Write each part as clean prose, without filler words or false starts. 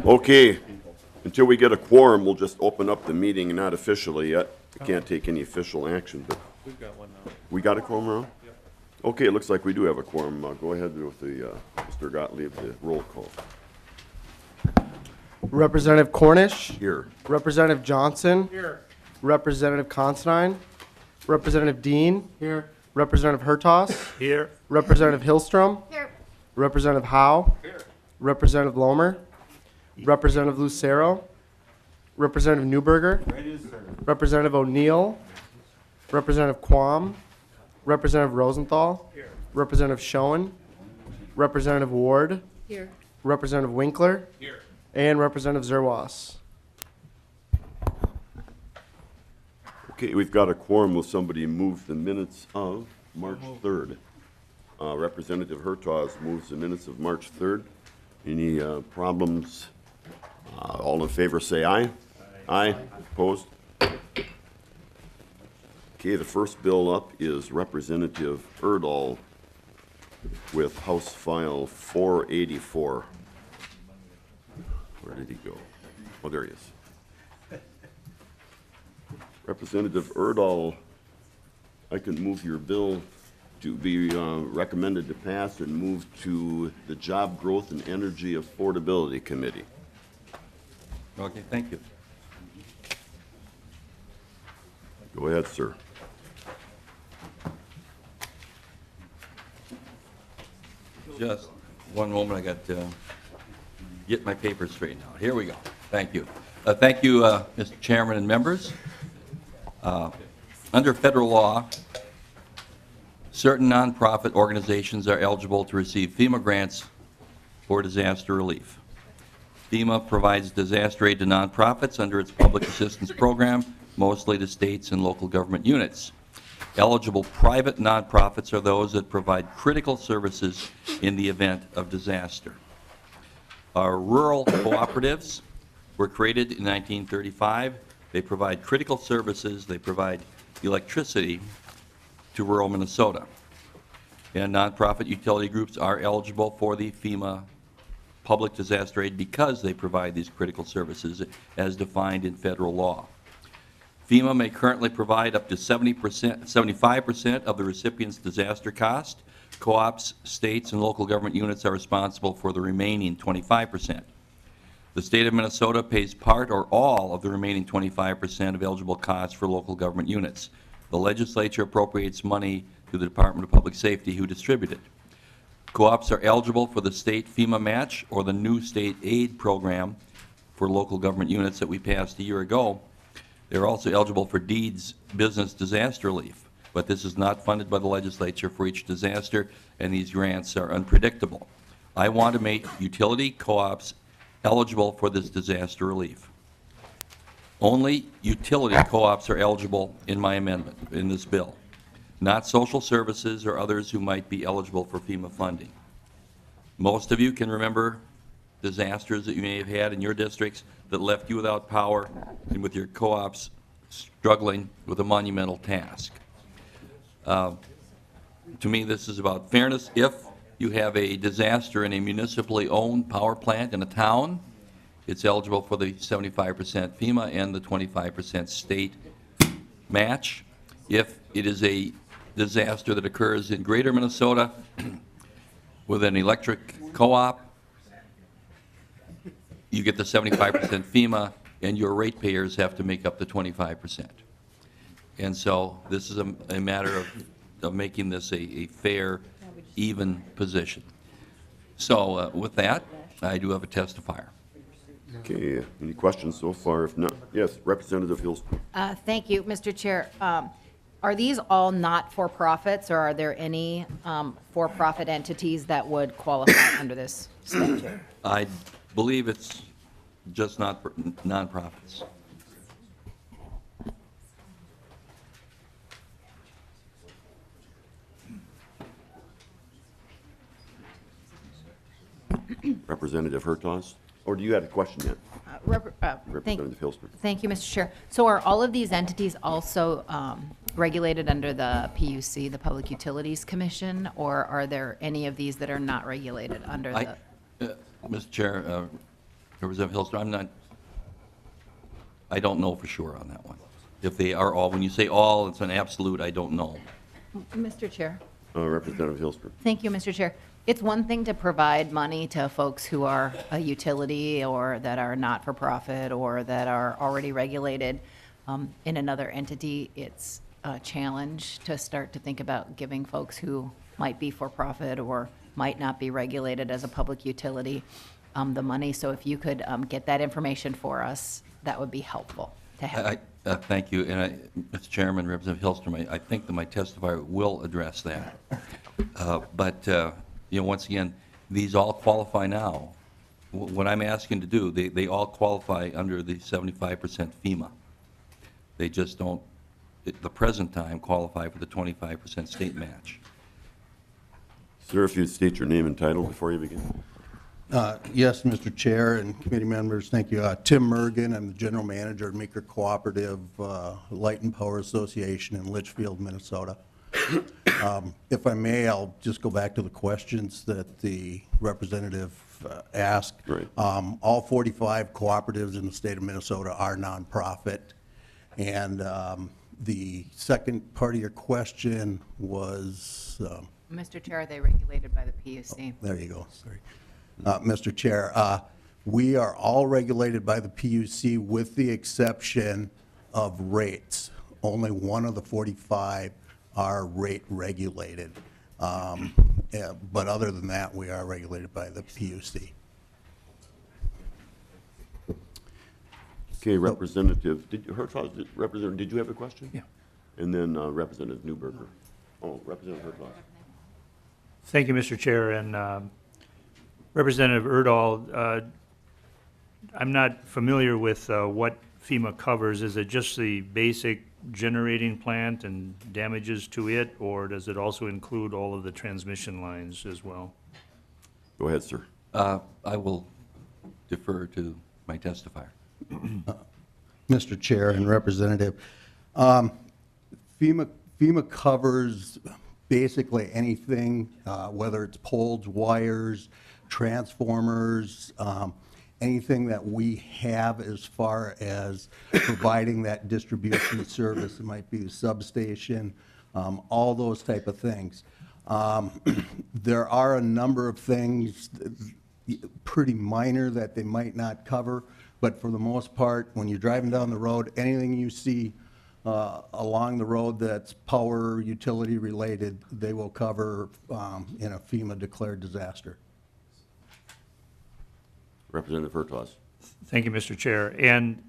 Okay, until we get a quorum, we'll just open up the meeting, not officially yet. We can't take any official action, but We've got one now. we got a quorum, Ron? Okay, it looks like we do have a quorum. Go ahead with the, Mr. Gottlieb, the roll call. Representative Cornish. Here. Representative Johnson. Here. Representative Considine. Representative Dean. Here. Representative Hertos. Here. Representative Hillstrom. Here. Representative Howe. Here. Representative Lomer. Representative Lucero. Representative Newberger. Representative O'Neill. Representative Quam. Representative Rosenthal. Here. Representative Schoen. Representative Ward. Here. Representative Winkler. Here. And Representative Zerwas. Okay, we've got a quorum. Will somebody move the minutes of March 3rd? Representative Hertos moves the minutes of March 3rd. Any problems? All in favor say aye. Aye. Opposed? Okay, the first bill up is Representative Urdahl with House File 484. Where did he go? Oh, there he is. Representative Urdahl, I can move your bill to be recommended to pass and move to the Job Growth and Energy Affordability Committee. Okay, thank you. Go ahead, sir. Just one moment, I got to get my papers straightened out. Here we go. Thank you. Thank you, Mr. Chairman and members. Under federal law, certain nonprofit organizations are eligible to receive FEMA grants for disaster relief. FEMA provides disaster aid to nonprofits under its public assistance program, mostly to states and local government units. Eligible private nonprofits are those that provide critical services in the event of disaster. Our rural cooperatives were created in 1935. They provide critical services. They provide electricity to rural Minnesota. And nonprofit utility groups are eligible for the FEMA public disaster aid because they provide these critical services as defined in federal law. FEMA may currently provide up to 75% of the recipient's disaster cost. Co-ops, states, and local government units are responsible for the remaining 25%. The state of Minnesota pays part or all of the remaining 25% of eligible costs for local government units. The legislature appropriates money to the Department of Public Safety, who distribute it. Co-ops are eligible for the state FEMA match or the new state aid program for local government units that we passed a year ago. They're also eligible for DEED's business disaster relief, but this is not funded by the legislature for each disaster, and these grants are unpredictable. I want to make utility co-ops eligible for this disaster relief. Only utility co-ops are eligible in my amendment, in this bill, not social services or others who might be eligible for FEMA funding. Most of you can remember disasters that you may have had in your districts that left you without power and with your co-ops struggling with a monumental task. To me, this is about fairness. If you have a disaster in a municipally owned power plant in a town, it's eligible for the 75% FEMA and the 25% state match. If it is a disaster that occurs in greater Minnesota with an electric co-op, you get the 75% FEMA, and your ratepayers have to make up the 25%. And so this is a matter of making this a fair, even position. So with that, I do have a testifier. Okay, any questions so far? If not, yes, Representative Hillstrom. Thank you, Mr. Chair. Are these all not-for-profits, or are there any for-profit entities that would qualify under this statute? I believe it's just not nonprofits. Representative Hertos? Or do you have a question yet? Representative Hillstrom. Thank you, Mr. Chair. So are all of these entities also regulated under the PUC, the Public Utilities Commission, or are there any of these that are not regulated under the? Mr. Chair, Representative Hilstrom, I don't know for sure on that one. If they are all, when you say all, it's an absolute, I don't know. Mr. Chair. Representative Hilstrom. Thank you, Mr. Chair. It's one thing to provide money to folks who are a utility or that are not-for-profit or that are already regulated in another entity. It's a challenge to start to think about giving folks who might be for-profit or might not be regulated as a public utility the money. So if you could get that information for us, that would be helpful to have. Thank you. And Mr. Chairman, Representative Hilstrom, I think that my testifier will address that. But once again, these all qualify now. What I'm asking to do, they all qualify under the 75% FEMA. They just don't, at the present time, qualify for the 25% state match. Sir, if you'd state your name and title before you begin. Yes, Mr. Chair and committee members, thank you. Tim Mergen, I'm the general manager of Meeker Cooperative Light and Power Association in Litchfield, Minnesota. If I may, I'll just go back to the questions that the representative asked. Right. All 45 cooperatives in the state of Minnesota are nonprofit. And the second part of your question was, Mr. Chair, are they regulated by the PUC? there you go, sorry. Mr. Chair, we are all regulated by the PUC with the exception of rates. Only one of the 45 are rate regulated. But other than that, we are regulated by the PUC. Okay, Representative, Representative, did you have a question? Yeah. And then Representative Newberger. Oh, Representative Urdahl. Thank you, Mr. Chair, and Representative Urdahl, I'm not familiar with what FEMA covers. Is it just the basic generating plant and damages to it, or does it also include all of the transmission lines as well? Go ahead, sir. I will defer to my testifier. Mr. Chair and Representative, FEMA covers basically anything, whether it's poles, wires, transformers, anything that we have as far as providing that distribution service. It might be the substation, all those type of things. There are a number of things pretty minor that they might not cover, but for the most part, when you're driving down the road, anything you see along the road that's power utility related, they will cover in a FEMA declared disaster. Representative Urdahl. Thank you, Mr. Chair. And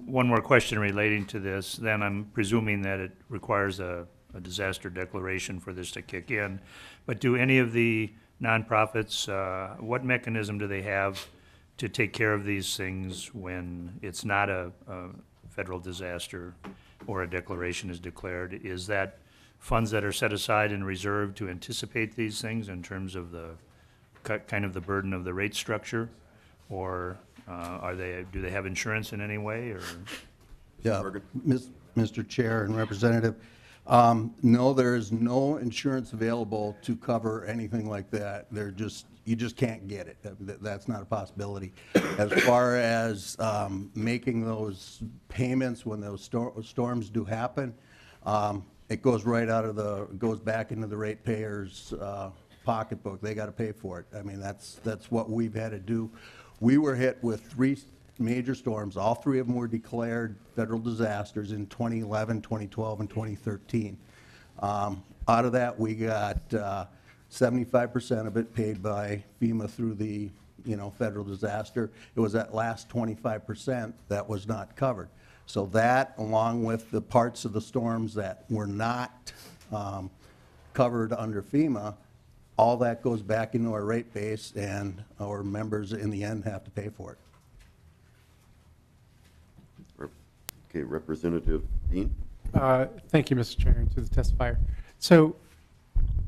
one more question relating to this, then I'm presuming that it requires a disaster declaration for this to kick in. But do any of the nonprofits, what mechanism do they have to take care of these things when it's not a federal disaster or a declaration is declared? Is that funds that are set aside and reserved to anticipate these things in terms of the kind of the burden of the rate structure? Or do they have insurance in any way, or? Yeah, Mr. Chair and Representative, no, there is no insurance available to cover anything like that. You just can't get it. That's not a possibility. As far as making those payments when those storms do happen, it goes right goes back into the ratepayers' pocketbook. They got to pay for it. I mean, that's what we've had to do. We were hit with 3 major storms. All 3 of them were declared federal disasters in 2011, 2012, and 2013. Out of that, we got 75% of it paid by FEMA through the federal disaster. It was that last 25% that was not covered. So that, along with the parts of the storms that were not covered under FEMA, all that goes back into our rate base, and our members in the end have to pay for it. Okay, Representative Dean. Thank you, Mr. Chair, and to the testifier. So,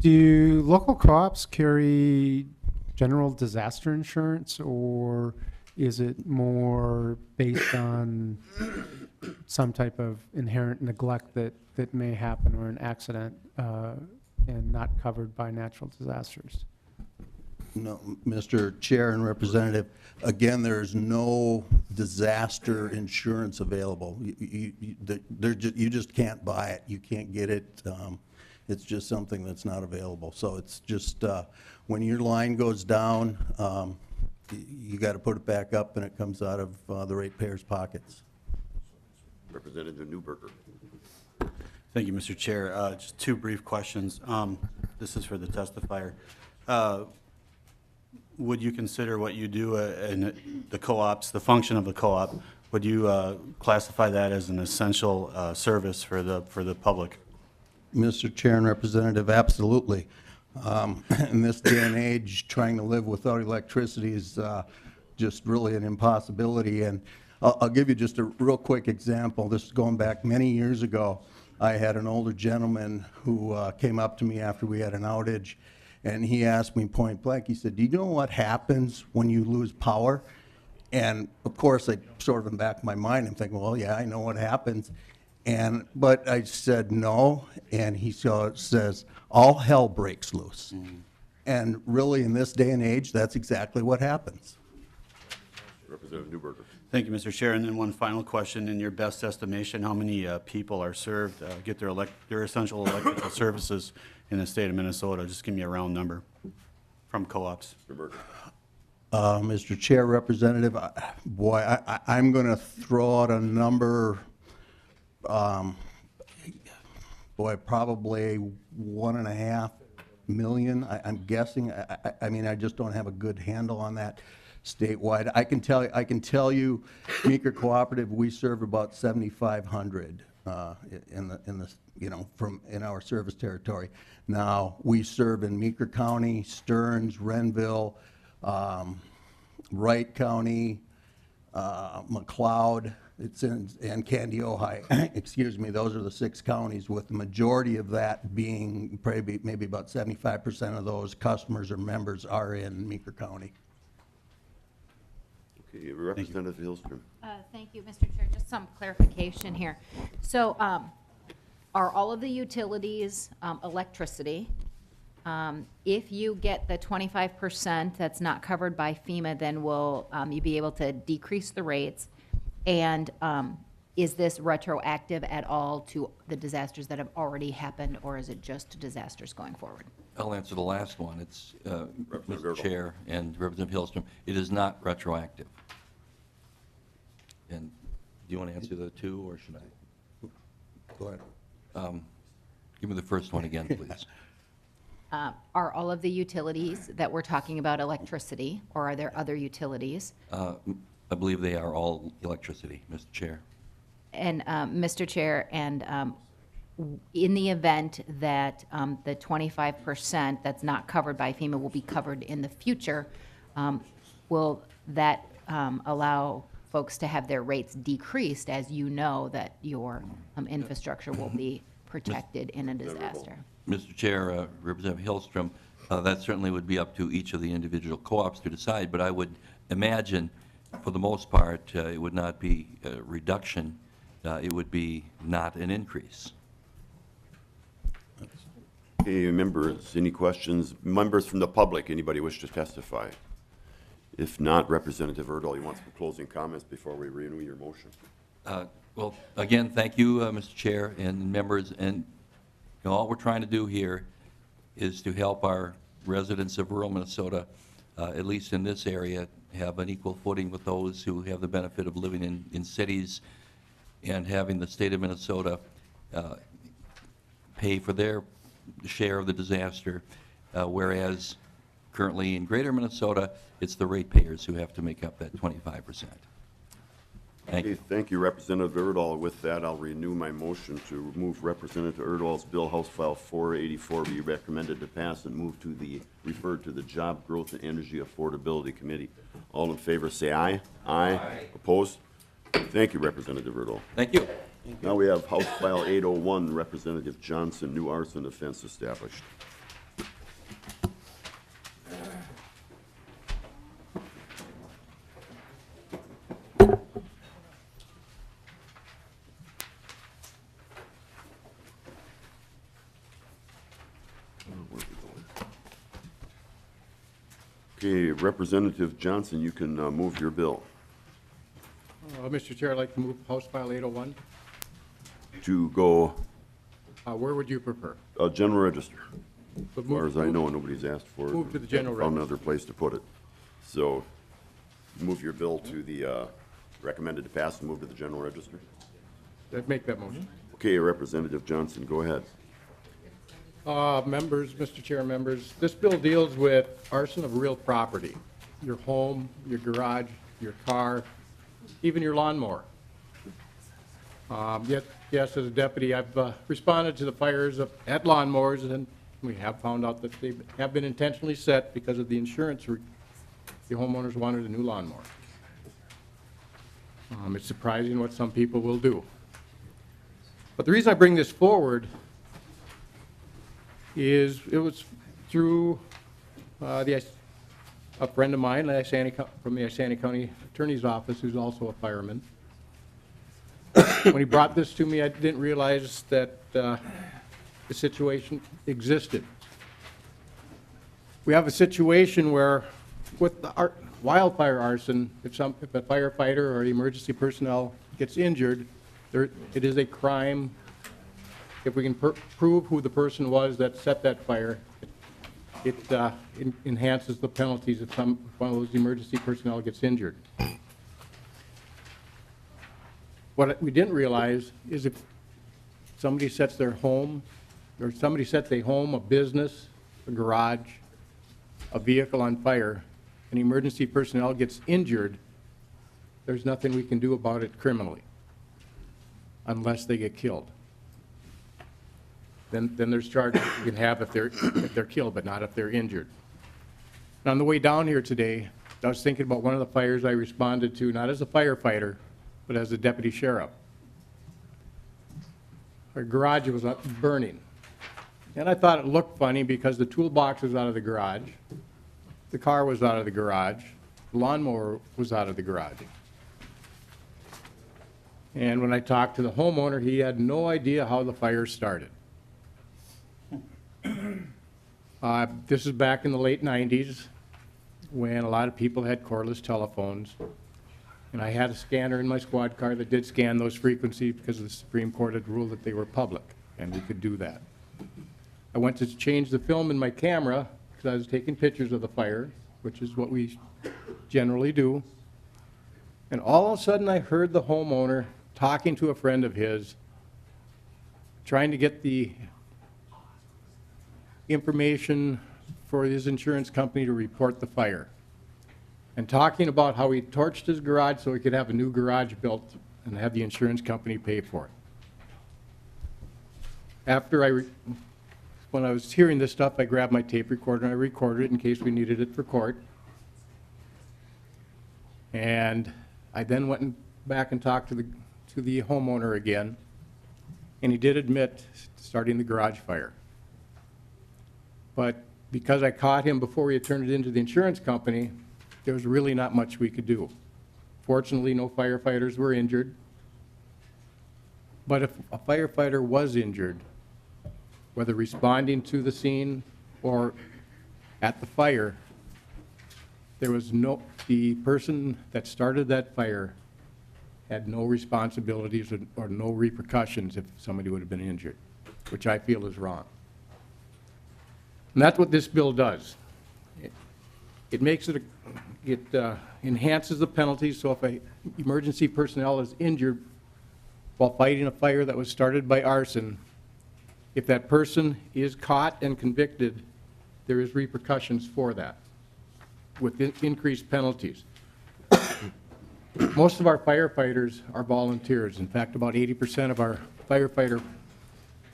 do local co-ops carry general disaster insurance, or is it more based on some type of inherent neglect that may happen, or an accident and not covered by natural disasters? No, Mr. Chair and Representative, again, there's no disaster insurance available. You just can't buy it. You can't get it. It's just something that's not available. So it's just, when your line goes down, you got to put it back up and it comes out of the ratepayers' pockets. Representative Newberger. Thank you, Mr. Chair. Just two brief questions. This is for the testifier. Would you consider what you do in the co-ops, the function of the co-op, would you classify that as an essential service for the public? Mr. Chair and Representative, absolutely. In this day and age, trying to live without electricity is just really an impossibility. And I'll give you just a real quick example. This is going back many years ago. I had an older gentleman who came up to me after we had an outage, and he asked me point blank, he said, "Do you know what happens when you lose power?" And of course, I sort of in the back of my mind, I'm thinking, well, yeah, I know what happens. But I said no, and he says, all hell breaks loose. And really, in this day and age, that's exactly what happens. Representative Newberger. Thank you, Mr. Chair. And then one final question. In your best estimation, how many people are served, get their essential electrical services in the state of Minnesota? Just give me a round number from co-ops. Newberger. Mr. Chair, Representative, I'm going to throw out a number, probably 1.5 million, I'm guessing. I mean, I just don't have a good handle on that statewide. I can tell you, Meeker Cooperative, we serve about 7,500 in our service territory. Now, we serve in Meeker County, Stearns, Renville, Wright County, McLeod, and Candy, Ojai. Excuse me, those are the 6 counties, with the majority of that being probably maybe about 75% of those customers or members are in Meeker County. Okay, Representative Hillstrom. Thank you, Mr. Chair. Just some clarification here. So are all of the utilities electricity? If you get the 25% that's not covered by FEMA, then will you be able to decrease the rates? And is this retroactive at all to the disasters that have already happened, or is it just disasters going forward? I'll answer the last one. It's, Representative Mr. Chair and Representative Hillstrom, it is not retroactive. And do you want to answer the two, or should I? Go ahead. Give me the first one again, please. Are all of the utilities that we're talking about electricity, or are there other utilities? I believe they are all electricity, Mr. Chair. And, Mr. Chair, and in the event that the 25% that's not covered by FEMA will be covered in the future, will that allow folks to have their rates decreased, as you know that your infrastructure will be protected in a disaster? Mr. Chair, Representative Hillstrom, that certainly would be up to each of the individual co-ops to decide, but I would imagine, for the most part, it would not be a reduction, it would be not an increase. Okay, members, any questions? Members from the public, anybody wish to testify? If not, Representative Urdahl, you want some closing comments before we renew your motion? Well, again, thank you, Mr. Chair and members, and all we're trying to do here is to help our residents of rural Minnesota, at least in this area, have an equal footing with those who have the benefit of living in cities and having the state of Minnesota pay for their share of the disaster, whereas currently in greater Minnesota, it's the ratepayers who have to make up that 25%. Thank you. Okay, thank you, Representative Urdahl. With that, I'll renew my motion to move Representative Urdahl's bill, House File 484, be recommended to pass and move to the, referred to the Job Growth and Energy Affordability Committee. All in favor, say aye. Aye. Opposed? Thank you, Representative Urdahl. Thank you. Now we have House File 801, Representative Johnson, new arson offense established. Okay, Representative Johnson, you can move your bill Mr. Chair, I'd like to move House File 801. to go Where would you prefer? general register. But As far as I know, nobody's asked for it. Move to the general Found register. another place to put it. So move your bill to the recommended to pass and move to the general register. Make that motion. Okay, Representative Johnson, go ahead. Members, Mr. Chair, members, this bill deals with arson of real property. Your home, your garage, your car, even your lawnmower. Yes, as a deputy, I've responded to the fires at lawnmowers, and we have found out that they have been intentionally set because of the insurance. The homeowners wanted a new lawnmower. It's surprising what some people will do. But the reason I bring this forward is it was through a friend of mine from the Isani County Attorney's Office, who's also a fireman. When he brought this to me, I didn't realize that the situation existed. We have a situation where with the wildfire arson, if a firefighter or emergency personnel gets injured, it is a crime. If we can prove who the person was that set that fire, it enhances the penalties if one of those emergency personnel gets injured. What we didn't realize is if somebody sets their home, or somebody sets a home, a business, a garage, a vehicle on fire, and emergency personnel gets injured, there's nothing we can do about it criminally, unless they get killed. Then there's charges you can have if they're killed, but not if they're injured. And on the way down here today, I was thinking about one of the fires I responded to, not as a firefighter, but as a deputy sheriff. Our garage was burning. And I thought it looked funny because the toolbox was out of the garage, the car was out of the garage, the lawnmower was out of the garage. And when I talked to the homeowner, he had no idea how the fire started. This is back in the late 90s when a lot of people had cordless telephones. And I had a scanner in my squad car that did scan those frequencies because the Supreme Court had ruled that they were public and we could do that. I went to change the film in my camera because I was taking pictures of the fire, which is what we generally do. And all of a sudden I heard the homeowner talking to a friend of his, trying to get the information for his insurance company to report the fire, and talking about how he torched his garage so he could have a new garage built and have the insurance company pay for it. When I was hearing this stuff, I grabbed my tape recorder and I recorded it in case we needed it for court. And I then went back and talked to the homeowner again, and he did admit starting the garage fire. But because I caught him before he had turned it into the insurance company, there was really not much we could do. Fortunately, no firefighters were injured. But if a firefighter was injured, whether responding to the scene or at the fire, the person that started that fire had no responsibilities or no repercussions if somebody would have been injured, which I feel is wrong. And that's what this bill does. It makes it enhances the penalties, so if an emergency personnel is injured while fighting a fire that was started by arson, if that person is caught and convicted, there is repercussions for that with increased penalties. Most of our firefighters are volunteers. In fact, about 80% of our firefighters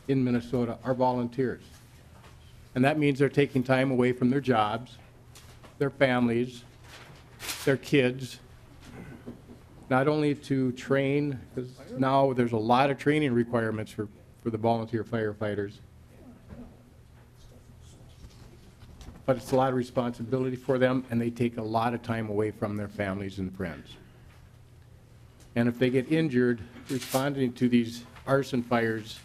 in Minnesota are volunteers. And that means they're taking time away from their jobs, their families, their kids, not only to train, because now there's a lot of training requirements for the volunteer firefighters, but it's a lot of responsibility for them, and they take a lot of time away from their families and friends. And if they get injured responding to these arson fires,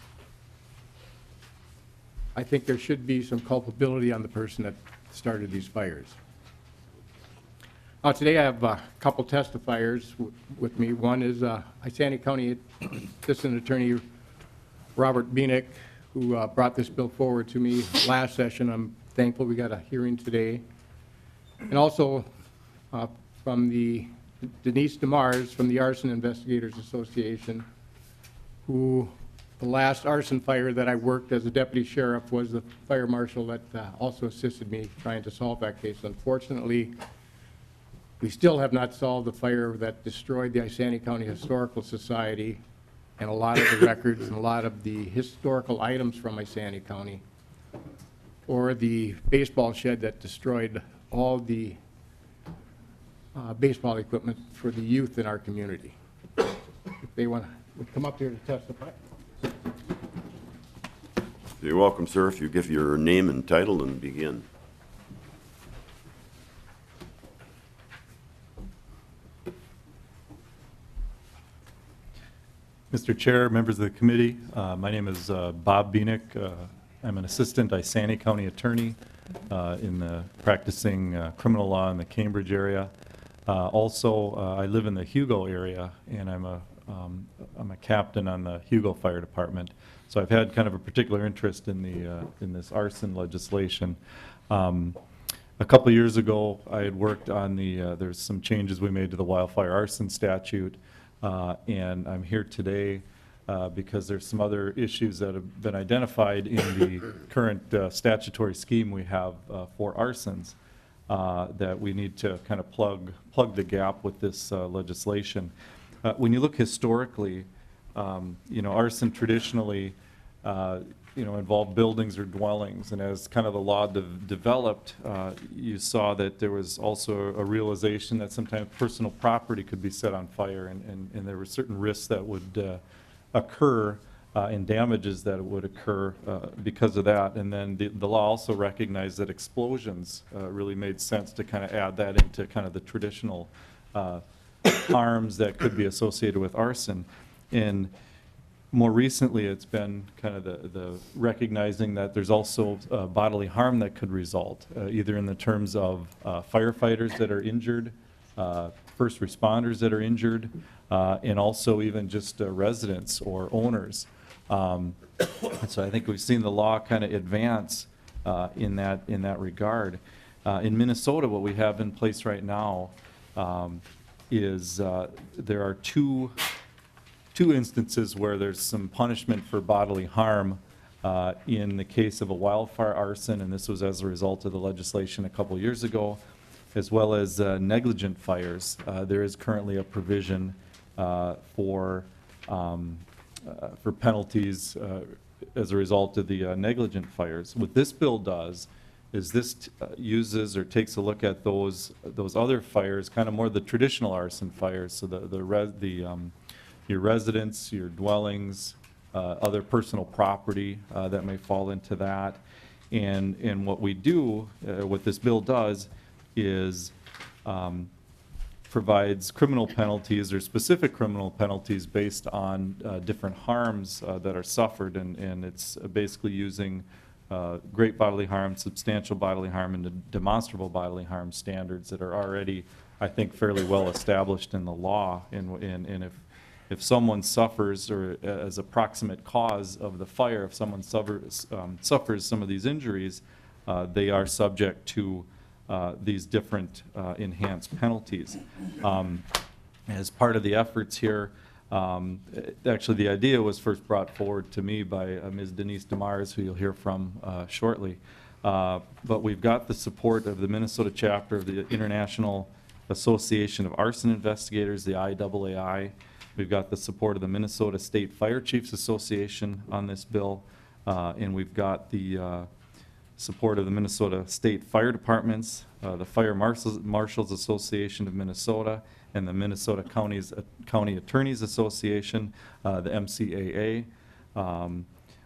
I think there should be some culpability on the person that started these fires. Today I have a couple testifiers with me. One is Isani County Assistant Attorney Robert Bienick, who brought this bill forward to me last session. I'm thankful we got a hearing today. And also from the Denise DeMars from the Arson Investigators Association, who the last arson fire that I worked as a deputy sheriff was the fire marshal that also assisted me trying to solve that case. Unfortunately, we still have not solved the fire that destroyed the Isani County Historical Society and a lot of the records and a lot of the historical items from Isani County, or the baseball shed that destroyed all the baseball equipment for the youth in our community. If they want to come up here to testify. You're welcome, sir, if you give your name and title and begin. Mr. Chair, members of the committee, my name is Bob Bienick. I'm an assistant Isani County attorney in the practicing criminal law in the Cambridge area. Also, I live in the Hugo area, and I'm a captain on the Hugo Fire Department. So I've had kind of a particular interest in in this arson legislation. A couple years ago, I had worked on there's some changes we made to the wildfire arson statute. And I'm here today because there's some other issues that have been identified in the current statutory scheme we have for arsons that we need to kind of plug the gap with this legislation. When you look historically, arson traditionally involved buildings or dwellings, and as kind of the law developed, you saw that there was also a realization that sometimes personal property could be set on fire, and there were certain risks that would occur and damages that would occur because of that. And then the law also recognized that explosions really made sense to kind of add that into kind of the traditional harms that could be associated with arson. And more recently, it's been kind of the recognizing that there's also bodily harm that could result, either in the terms of firefighters that are injured, first responders that are injured, and also even just residents or owners. So I think we've seen the law kind of advance in that regard. In Minnesota, what we have in place right now is there are two instances where there's some punishment for bodily harm in the case of a wildfire arson, and this was as a result of the legislation a couple years ago, as well as negligent fires. There is currently a provision for penalties as a result of the negligent fires. What this bill does is this uses or takes a look at those other fires, kind of more the traditional arson fires, so your residents, your dwellings, other personal property that may fall into that. And what we do, what this bill does, is provides criminal penalties or specific criminal penalties based on different harms that are suffered. And it's basically using great bodily harm, substantial bodily harm, and demonstrable bodily harm standards that are already, I think, fairly well established in the law. And if someone suffers, or as a proximate cause of the fire, if someone suffers some of these injuries, they are subject to these different enhanced penalties. As part of the efforts here, actually the idea was first brought forward to me by Ms. Denise DeMars, who you'll hear from shortly. But we've got the support of the Minnesota chapter of the International Association of Arson Investigators, the IAAI. We've got the support of the Minnesota State Fire Chiefs Association on this bill, and we've got the support of the Minnesota State Fire Departments, the Fire Marshals Association of Minnesota, and the Minnesota County Attorneys Association, the MCAA.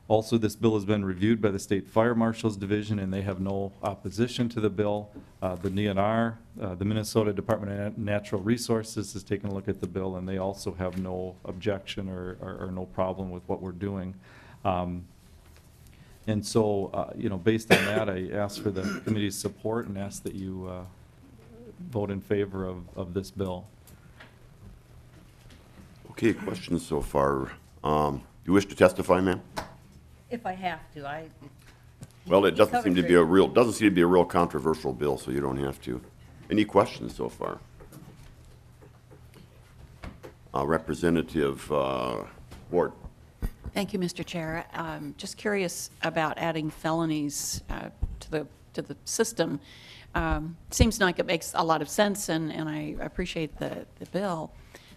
Also, this bill has been reviewed by the State Fire Marshals Division, and they have no opposition to the bill. The DNR, the Minnesota Department of Natural Resources, has taken a look at the bill, and they also have no objection or no problem with what we're doing. And so, based on that, I ask for the committee's support and ask that you vote in favor of this bill. Okay, questions so far? Do you wish to testify, ma'am? If I have to, Well, it You doesn't seem to covered be a it. real, doesn't seem to be a real controversial bill, so you don't have to. Any questions so far? Representative Ward. Thank you, Mr. Chair. Just curious about adding felonies to the system. Seems like it makes a lot of sense, and I appreciate the bill.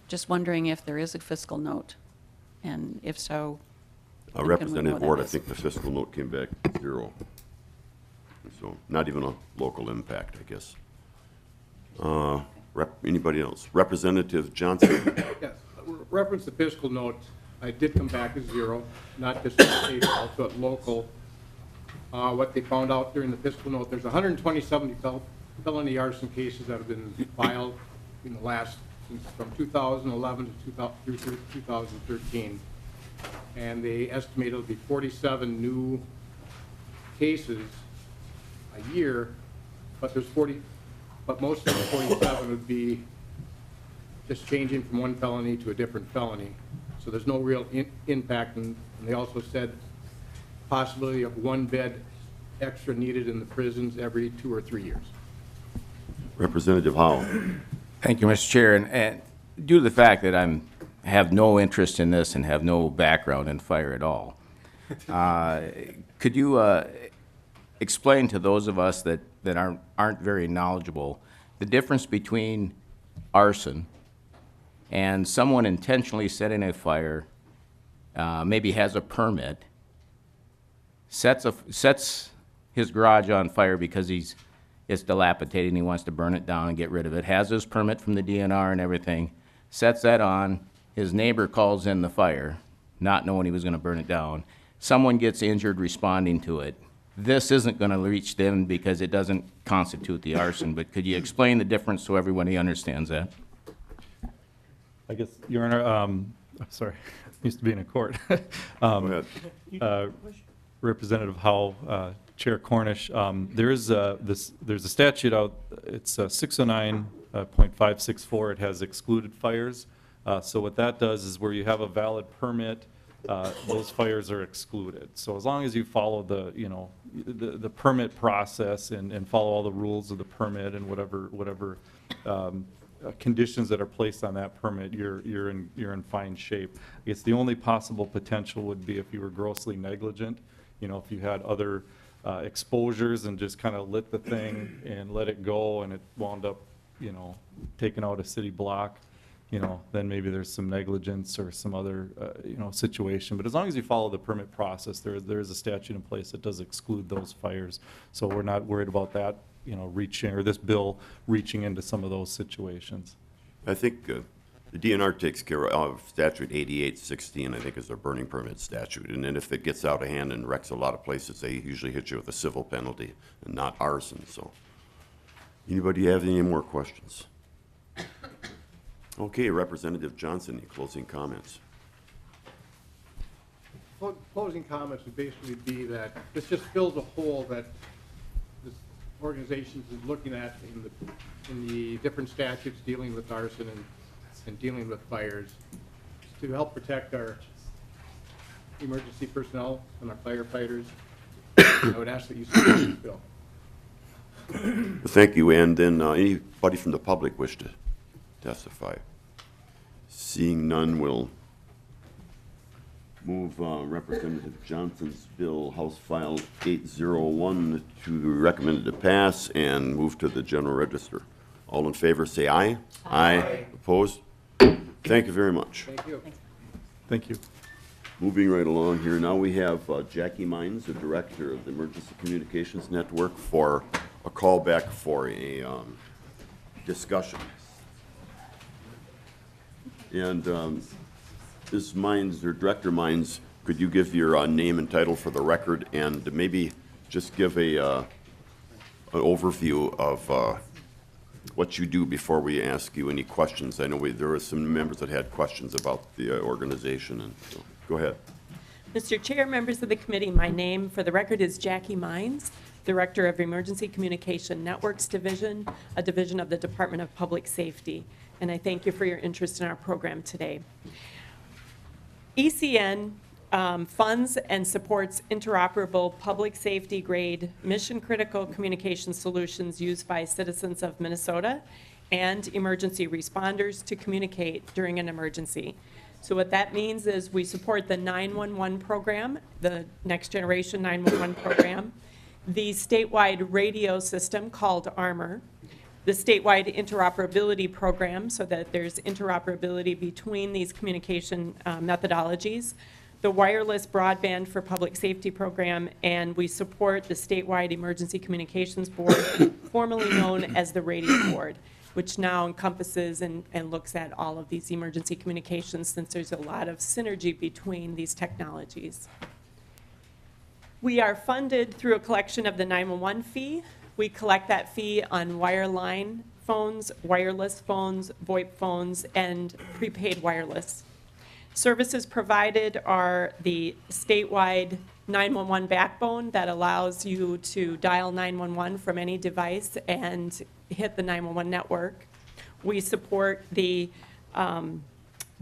Just wondering if there is a fiscal note, and if so, when can we know Representative that Ward, I is? think the fiscal note came back 0. So not even a local impact, I guess. Anybody else? Representative Johnson? Yes, reference the fiscal note, I did come back as 0, not just at state, also at local. What they found out during the fiscal note, there's 127 felony arson cases that have been filed in the last, from 2011 to 2013. And they estimate it'll be 47 new cases a year, but most of the 47 would be just changing from one felony to a different felony. So there's no real impact, and they also said possibility of one bed extra needed in the prisons every 2 or 3 years. Representative Howell? Thank you, Mr. Chair. And due to the fact that have no interest in this and have no background in fire at all, could you explain to those of us that aren't very knowledgeable the difference between arson and someone intentionally setting a fire, maybe has a permit, sets his garage on fire because it's dilapidated and he wants to burn it down and get rid of it, has his permit from the DNR and everything, sets that on, his neighbor calls in the fire, not knowing he was going to burn it down, someone gets injured responding to it. This isn't going to reach them because it doesn't constitute the arson, but could you explain the difference so everybody understands that? I guess, Your Honor, sorry, used to be in a court. Go ahead. Representative Howell, Chair Cornish, there's a statute out, it's 609.564, it has excluded fires. So what that does is where you have a valid permit, those fires are excluded. So as long as you follow the permit process and follow all the rules of the permit and whatever conditions that are placed on that permit, you're in fine shape. I guess the only possible potential would be if you were grossly negligent. If you had other exposures and just kind of lit the thing and let it go and it wound up, taking out a city block, then maybe there's some negligence or some other, situation. But as long as you follow the permit process, there is a statute in place that does exclude those fires. So we're not worried about that, this bill reaching into some of those situations. I think the DNR takes care of statute 8816, I think, is their burning permit statute. And then if it gets out of hand and wrecks a lot of places, they usually hit you with a civil penalty and not arson. So anybody have any more questions? Okay, Representative Johnson, any closing comments? Closing comments would basically be that this just fills a hole that this organization is looking at in the different statutes dealing with arson and dealing with fires to help protect our emergency personnel and our firefighters. I would ask that you support this bill. Thank you. And then anybody from the public wish to testify? Seeing none, we'll move Representative Johnson's bill, House File 801, to recommended to pass and move to the general register. All in favor, say aye. Aye. Opposed? Thank you very much. Thank you. Thank you. Moving right along here, now we have Jackie Mines, the Director of the Emergency Communications Network, for a callback for a discussion. And Ms. Mines, or Director Mines, could you give your name and title for the record and maybe just give an overview of what you do before we ask you any questions? I know there were some members that had questions about the organization, and so go ahead. Mr. Chair, members of the committee, my name for the record is Jackie Mines, Director of Emergency Communication Networks Division, a division of the Department of Public Safety. And I thank you for your interest in our program today. ECN funds and supports interoperable public safety grade mission critical communication solutions used by citizens of Minnesota and emergency responders to communicate during an emergency. So what that means is we support the 911 program, the Next Generation 911 program, the statewide radio system called ARMOR, the statewide interoperability program so that there's interoperability between these communication methodologies, the wireless broadband for public safety program, and we support the statewide emergency communications board, formerly known as the radio board, which now encompasses and looks at all of these emergency communications since there's a lot of synergy between these technologies. We are funded through a collection of the 911 fee. We collect that fee on wireline phones, wireless phones, VoIP phones, and prepaid wireless. Services provided are the statewide 911 backbone that allows you to dial 911 from any device and hit the 911 network. We support the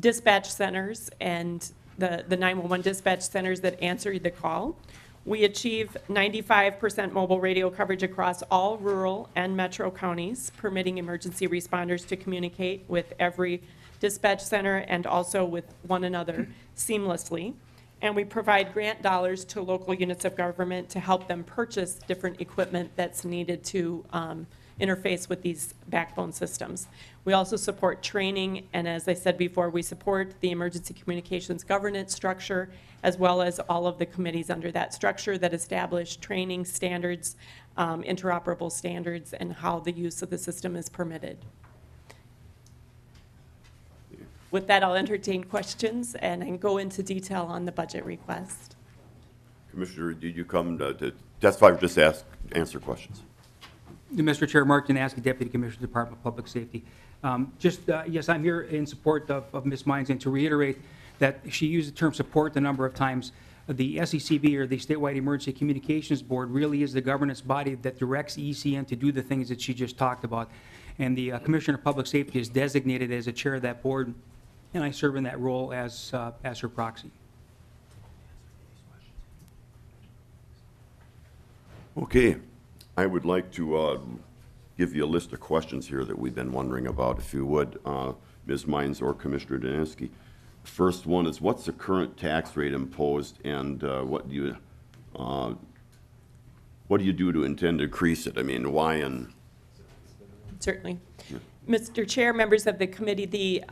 dispatch centers and the 911 dispatch centers that answer the call. We achieve 95% mobile radio coverage across all rural and metro counties, permitting emergency responders to communicate with every dispatch center and also with one another seamlessly. And we provide grant dollars to local units of government to help them purchase different equipment that's needed to interface with these backbone systems. We also support training, and as I said before, we support the emergency communications governance structure, as well as all of the committees under that structure that establish training standards, interoperable standards, and how the use of the system is permitted. With that, I'll entertain questions and I can go into detail on the budget request. Commissioner, did you come to testify or just answer questions? Mr. Chair, Mark Janaski, Deputy Commissioner, Department of Public Safety. Yes, I'm here in support of Ms. Mines, and to reiterate that she used the term support a number of times. The SECB, or the Statewide Emergency Communications Board, really is the governance body that directs ECN to do the things that she just talked about. And the Commissioner of Public Safety is designated as the chair of that board, and I serve in that role as her proxy. Okay. I would like to give you a list of questions here that we've been wondering about, if you would, Ms. Mines or Commissioner Dansky. First one is, what's the current tax rate imposed, and what do you do to intend to increase it? I mean, why and... Certainly. Yeah. Mr. Chair, members of the committee, the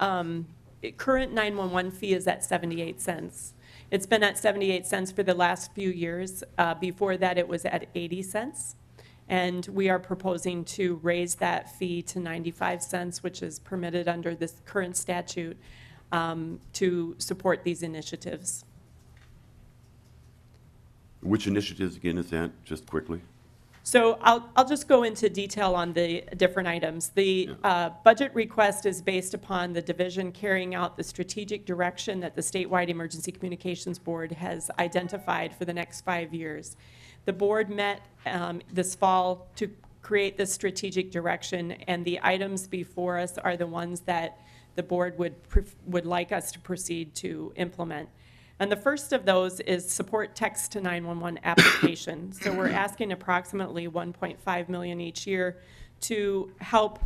current 911 fee is at 78 cents. It's been at 78 cents for the last few years. Before that, it was at 80 cents. And we are proposing to raise that fee to 95 cents, which is permitted under this current statute, to support these initiatives. Which initiatives, again, is that, just quickly? So I'll just go into detail on the different items. The budget request is based upon the division carrying out the strategic direction that the Statewide Emergency Communications Board has identified for the next 5 years. The board met this fall to create this strategic direction, and the items before us are the ones that the board would like us to proceed to implement. And the first of those is support text to 911 application. So we're asking approximately $1.5 million each year to help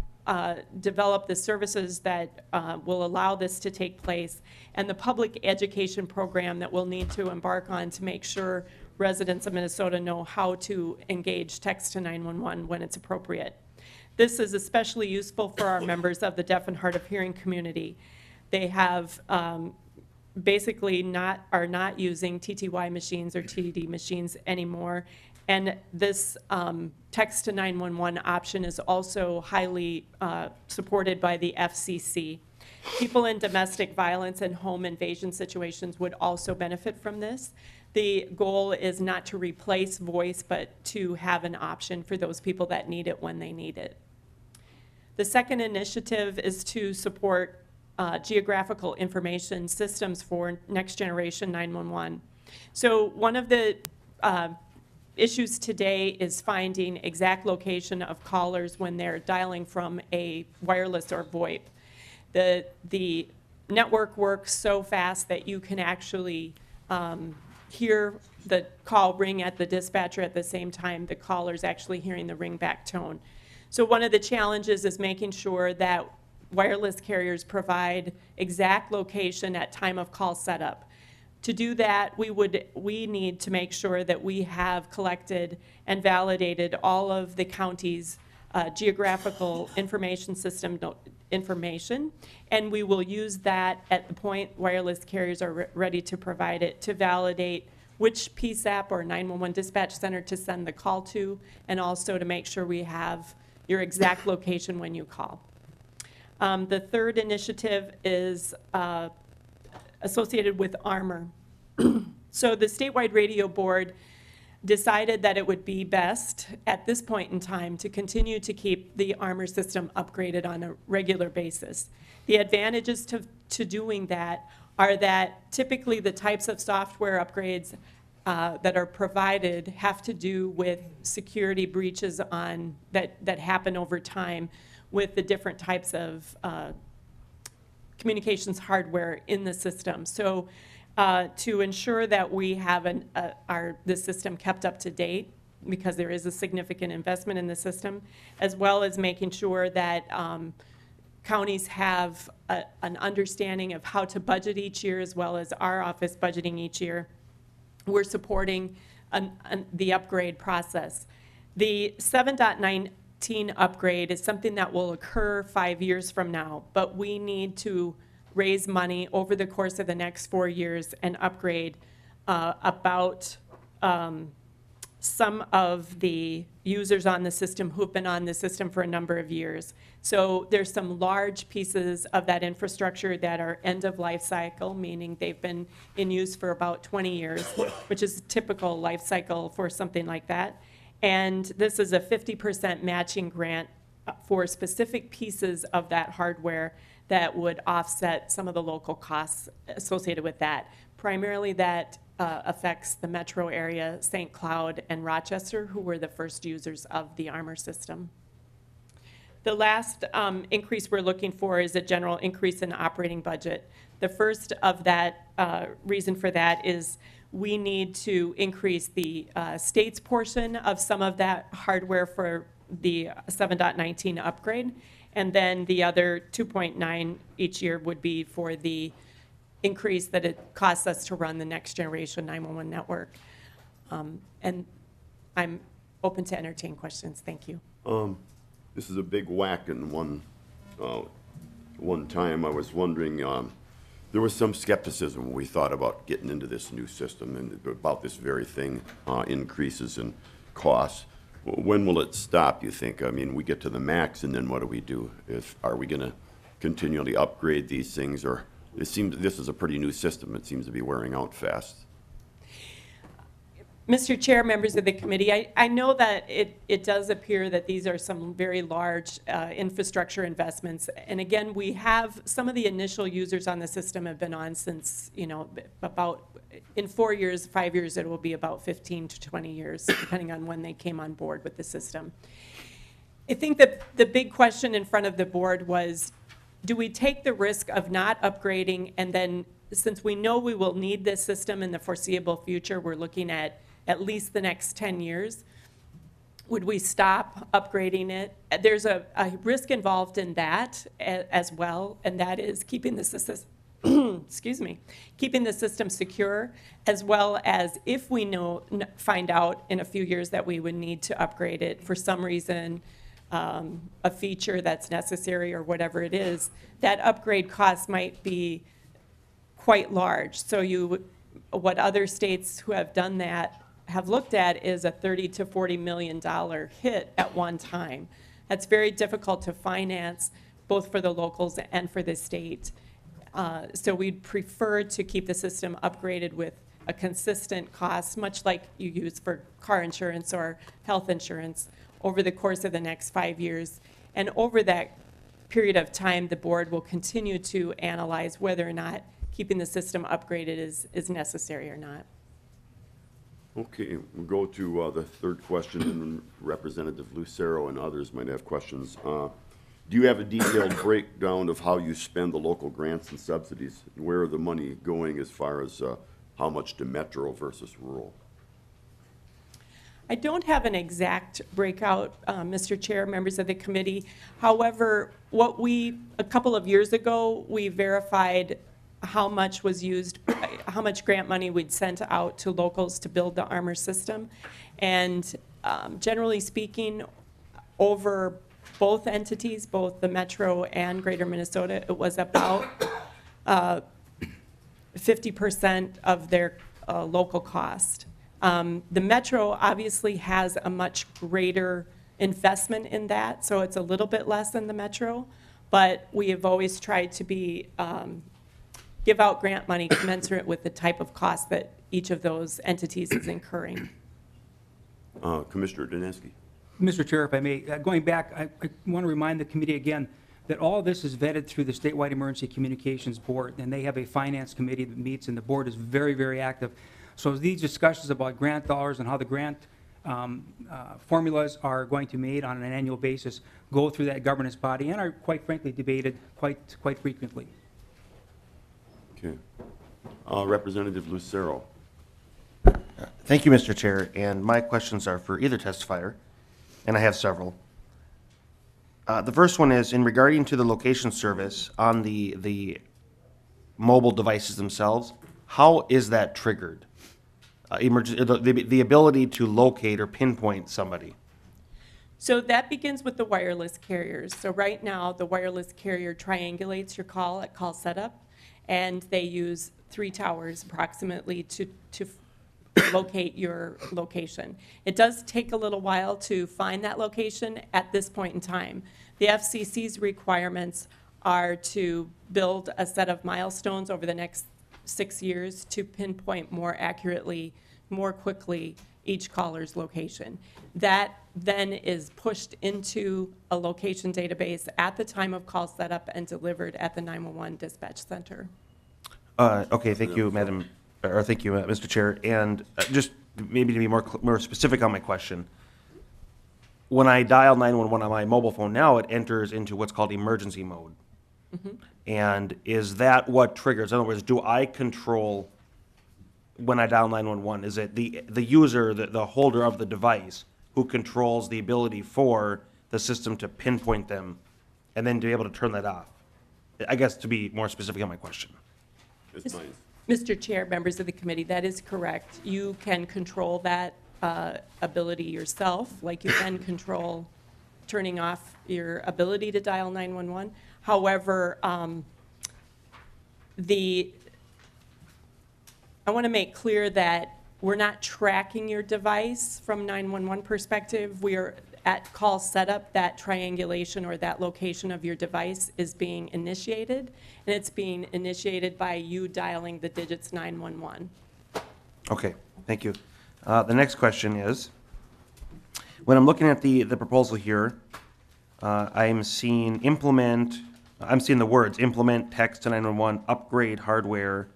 develop the services that will allow this to take place, and the public education program that we'll need to embark on to make sure residents of Minnesota know how to engage text to 911 when it's appropriate. This is especially useful for our members of the deaf and hard of hearing community. They have basically are not using TTY machines or TDD machines anymore. And this text to 911 option is also highly supported by the FCC. People in domestic violence and home invasion situations would also benefit from this. The goal is not to replace voice, but to have an option for those people that need it when they need it. The second initiative is to support geographical information systems for next generation 911. So one of the issues today is finding exact location of callers when they're dialing from a wireless or VoIP. The network works so fast that you can actually hear the call ring at the dispatcher at the same time the caller's actually hearing the ringback tone. So one of the challenges is making sure that wireless carriers provide exact location at time of call setup. To do that, we need to make sure that we have collected and validated all of the county's geographical information system information, and we will use that at the point wireless carriers are ready to provide it to validate which PSAP or 911 dispatch center to send the call to, and also to make sure we have your exact location when you call. The third initiative is associated with Armor. So the statewide radio board decided that it would be best at this point in time to continue to keep the Armor system upgraded on a regular basis. The advantages to doing that are that typically the types of software upgrades that are provided have to do with security breaches that happen over time with the different types of communications hardware in the system. So to ensure that we have the system kept up to date, because there is a significant investment in the system, as well as making sure that counties have an understanding of how to budget each year, as well as our office budgeting each year, we're supporting the upgrade process. The 7.19 upgrade is something that will occur 5 years from now, but we need to raise money over the course of the next 4 years and upgrade about some of the users on the system who've been on the system for a number of years. So there's some large pieces of that infrastructure that are end of life cycle, meaning they've been in use for about 20 years, which is typical life cycle for something like that. And this is a 50% matching grant for specific pieces of that hardware that would offset some of the local costs associated with that. Primarily that affects the metro area, St. Cloud and Rochester, who were the first users of the Armor system. The last increase we're looking for is a general increase in operating budget. The first of that reason for that is we need to increase the state's portion of some of that hardware for the 7.19 upgrade, and then the other 2.9 each year would be for the increase that it costs us to run the next generation 911 network. And I'm open to entertain questions. Thank you. This is a big whack in one time. I was wondering, there was some skepticism when we thought about getting into this new system and about this very thing, increases in costs. When will it stop, you think? I mean, we get to the max, and then what do we do? Are we going to continually upgrade these things, or it seems this is a pretty new system. It seems to be wearing out fast. Mr. Chair, members of the committee, I know that it does appear that these are some very large infrastructure investments. And again, we have some of the initial users on the system have been on since, about in 4 years, 5 years, it will be about 15 to 20 years, depending on when they came on board with the system. I think that the big question in front of the board was, do we take the risk of not upgrading, and then since we know we will need this system in the foreseeable future, we're looking at least the next 10 years, would we stop upgrading it? There's a risk involved in that as well, and that is keeping the system, excuse me, keeping the system secure, as well as if we find out in a few years that we would need to upgrade it for some reason, a feature that's necessary or whatever it is, that upgrade cost might be quite large. So what other states who have done that have looked at is a $30 to $40 million hit at one time. That's very difficult to finance, both for the locals and for the state. So we'd prefer to keep the system upgraded with a consistent cost, much like you use for car insurance or health insurance, over the course of the next 5 years. And over that period of time, the board will continue to analyze whether or not keeping the system upgraded is necessary or not. Okay, we'll go to the third question, and Representative Lucero and others might have questions. Do you have a detailed breakdown of how you spend the local grants and subsidies? Where are the money going as far as how much to metro versus rural? I don't have an exact breakout, Mr. Chair, members of the committee. However, a couple of years ago, we verified how much was used, how much grant money we'd sent out to locals to build the armor system. And generally speaking, over both entities, both the Metro and Greater Minnesota, it was about 50% of their local cost. The Metro obviously has a much greater investment in that, so it's a little bit less than the Metro, but we have always tried to give out grant money commensurate with the type of cost that each of those entities is incurring. Commissioner Dineski. Mr. Chair, if I may, going back, I want to remind the committee again that all this is vetted through the Statewide Emergency Communications Board, and they have a finance committee that meets, and the board is very, very active. So these discussions about grant dollars and how the grant formulas are going to be made on an annual basis go through that governance body and are, quite frankly, debated quite frequently. Okay. Representative Lucero. Thank you, Mr. Chair, and my questions are for either testifier, and I have several. The first one is in regarding to the location service on the mobile devices themselves, how is that triggered? The ability to locate or pinpoint somebody. So that begins with the wireless carriers. So right now, the wireless carrier triangulates your call at call setup, and they use 3 towers approximately to locate your location. It does take a little while to find that location at this point in time. The FCC's requirements are to build a set of milestones over the next 6 years to pinpoint more accurately, more quickly, each caller's location. That then is pushed into a location database at the time of call setup and delivered at the 911 dispatch center. Okay, thank you, thank you, Mr. Chair. And just maybe to be more specific on my question, when I dial 911 on my mobile phone now, it enters into what's called emergency mode. Mm-hmm. And is that what triggers? In other words, do I control when I dial 911? Is it the user, the holder of the device, who controls the ability for the system to pinpoint them and then to be able to turn that off? I guess to be more specific on my question. Ms. Mines. Mr. Chair, members of the committee, that is correct. You can control that ability yourself, like you can control turning off your ability to dial 911. However, I want to make clear that we're not tracking your device from 911 perspective. We are at call setup, that triangulation or that location of your device is being initiated, and it's being initiated by you dialing the digits 911. Okay, thank you. The next question is, when I'm looking at the proposal here, I'm seeing the words implement text to 911, upgrade hardware.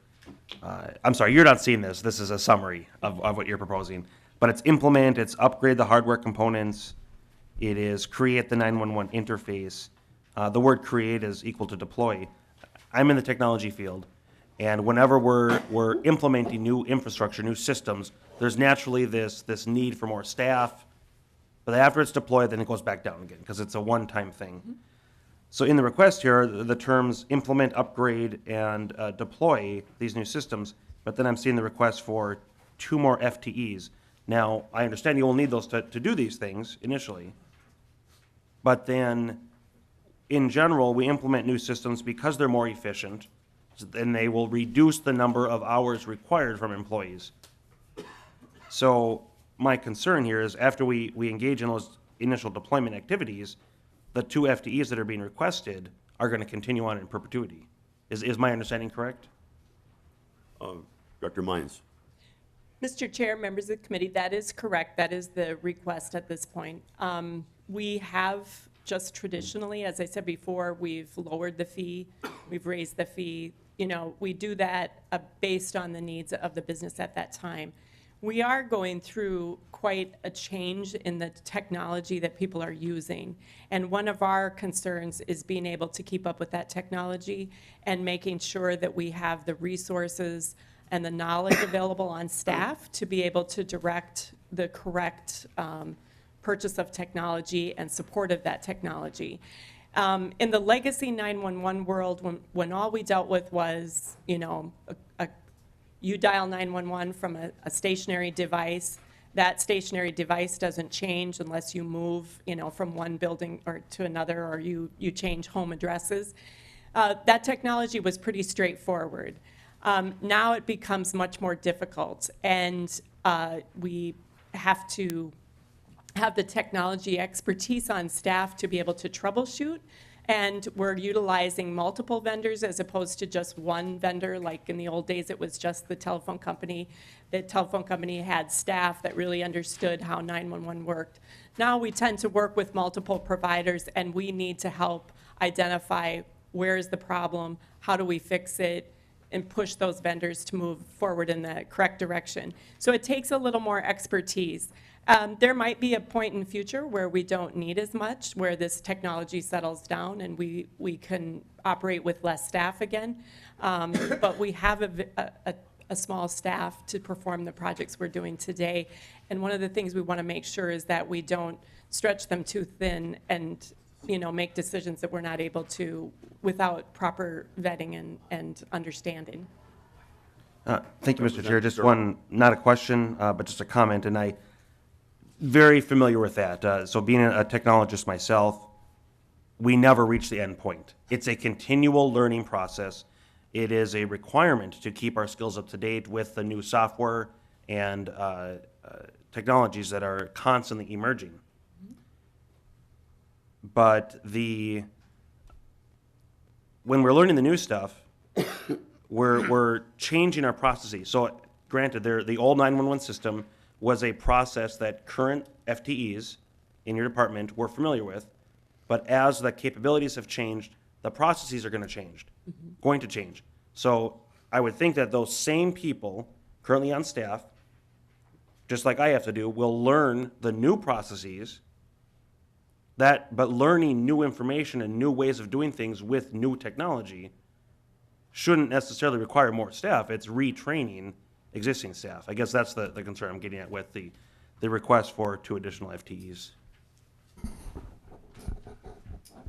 I'm sorry, you're not seeing this. This is a summary of what you're proposing. But it's implement, it's upgrade the hardware components, it is create the 911 interface. The word create is equal to deploy. I'm in the technology field, and whenever we're implementing new infrastructure, new systems, there's naturally this need for more staff. But after it's deployed, then it goes back down again because it's a one-time thing. Mm-hmm. So in the request here, the terms implement, upgrade, and deploy these new systems, but then I'm seeing the request for 2 more FTEs. Now, I understand you will need those to do these things initially, but then in general, we implement new systems because they're more efficient, and they will reduce the number of hours required from employees. So my concern here is after we engage in those initial deployment activities, the 2 FTEs that are being requested are going to continue on in perpetuity. Is my understanding correct? Dr. Mines. Mr. Chair, members of the committee, that is correct. That is the request at this point. We have just traditionally, as I said before, we've lowered the fee, we've raised the fee. You know, we do that based on the needs of the business at that time. we are going through quite a change in the technology that people are using. And one of our concerns is being able to keep up with that technology and making sure that we have the resources and the knowledge available on staff to be able to direct the correct purchase of technology and support of that technology. In the legacy 911 world, when all we dealt with was, you know, you dial 911 from a stationary device. That stationary device doesn't change unless you move, you know, from one building or to another, or you change home addresses. That technology was pretty straightforward. Now it becomes much more difficult, and we have to have the technology expertise on staff to be able to troubleshoot. And we're utilizing multiple vendors as opposed to just one vendor. Like in the old days, it was just the telephone company. The telephone company had staff that really understood how 911 worked. Now we tend to work with multiple providers, and we need to help identify where is the problem, how do we fix it, and push those vendors to move forward in the correct direction. So it takes a little more expertise. There might be a point in the future where we don't need as much, where this technology settles down and we can operate with less staff again. But we have a small staff to perform the projects we're doing today. And one of the things we want to make sure is that we don't stretch them too thin and, you know, make decisions that we're not able to without proper vetting and understanding. Thank you, Mr. Chair. Just one, not a question, but just a comment, and I very familiar with that. So being a technologist myself, we never reach the end point. It's a continual learning process. It is a requirement to keep our skills up to date with the new software and technologies that are constantly emerging. But when we're learning the new stuff, we're changing our processes. So granted, the old 911 system was a process that current FTEs in your department were familiar with, but as the capabilities have changed, the processes are going to change. So I would think that those same people currently on staff, just like I have to do, will learn the new processes, but learning new information and new ways of doing things with new technology shouldn't necessarily require more staff. It's retraining existing staff. I guess that's the concern I'm getting at with the request for 2 additional FTEs.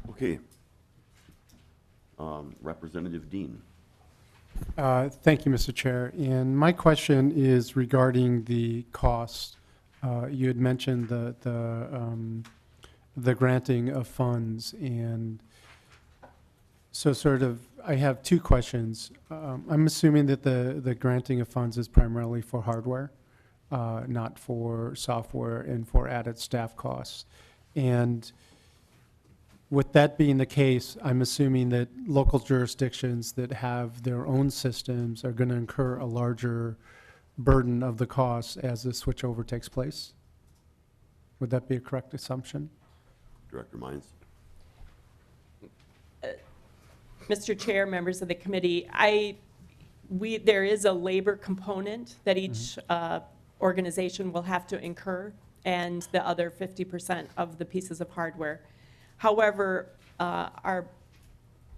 Okay. Representative Dean. Thank you, Mr. Chair. And my question is regarding the cost. You had mentioned the granting of funds, and so sort of I have 2 questions. I'm assuming that the granting of funds is primarily for hardware, not for software and for added staff costs. And with that being the case, I'm assuming that local jurisdictions that have their own systems are going to incur a larger burden of the costs as the switchover takes place. Would that be a correct assumption? Director Mines. Mr. Chair, members of the committee, there is a labor component that each organization will have to incur, and the other 50% of the pieces of hardware. However, our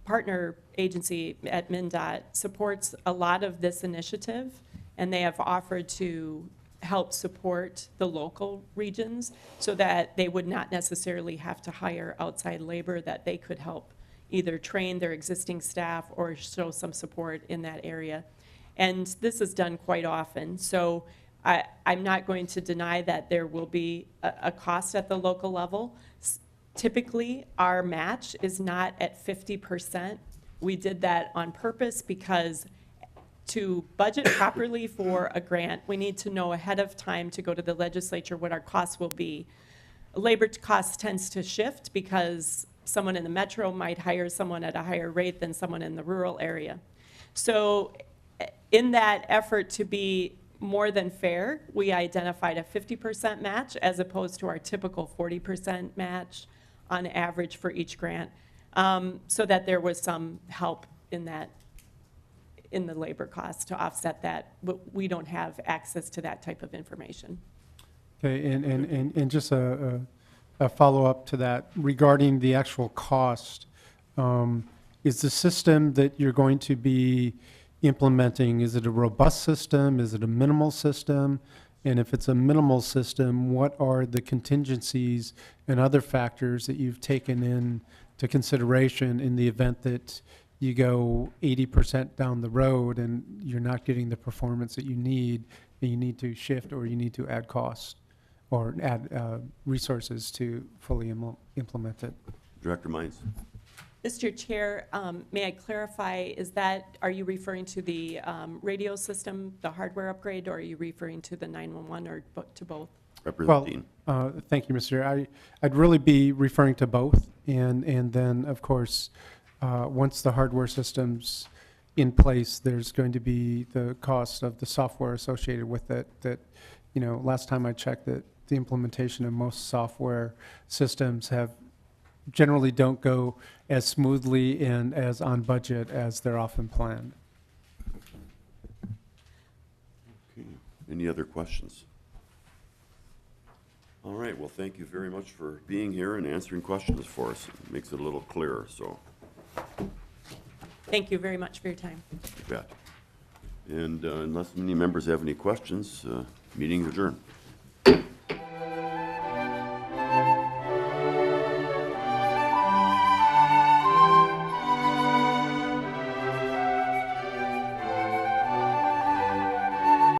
partner agency at MnDOT supports a lot of this initiative, and they have offered to help support the local regions so that they would not necessarily have to hire outside labor, that they could help either train their existing staff or show some support in that area. And this is done quite often. So I'm not going to deny that there will be a cost at the local level. Typically, our match is not at 50%. We did that on purpose because to budget properly for a grant, we need to know ahead of time to go to the legislature what our costs will be. Labor cost tends to shift because someone in the metro might hire someone at a higher rate than someone in the rural area. So in that effort to be more than fair, we identified a 50% match as opposed to our typical 40% match on average for each grant, so that there was some help in that in the labor costs to offset that, but we don't have access to that type of information. Okay, and just a follow-up to that regarding the actual cost. Is the system that you're going to be implementing, is it a robust system? Is it a minimal system? And if it's a minimal system, what are the contingencies and other factors that you've taken into consideration in the event that you go 80% down the road and you're not getting the performance that you need, and you need to shift or you need to add costs or add resources to fully implement it? Director Mines. Mr. Chair, may I clarify, are you referring to the radio system, the hardware upgrade, or are you referring to the 911 or to both? Representative Well, Dean. thank you, Mr. Chair. I'd really be referring to both, and then, of course, once the hardware system's in place, there's going to be the cost of the software associated with it that, last time I checked, that the implementation of most software systems generally don't go as smoothly and as on budget as they're often planned. Okay. Any other questions? All right, well, thank you very much for being here and answering questions for us. It makes it a little clearer, so Thank you very much for your time. you bet. And unless any members have any questions, meeting adjourned.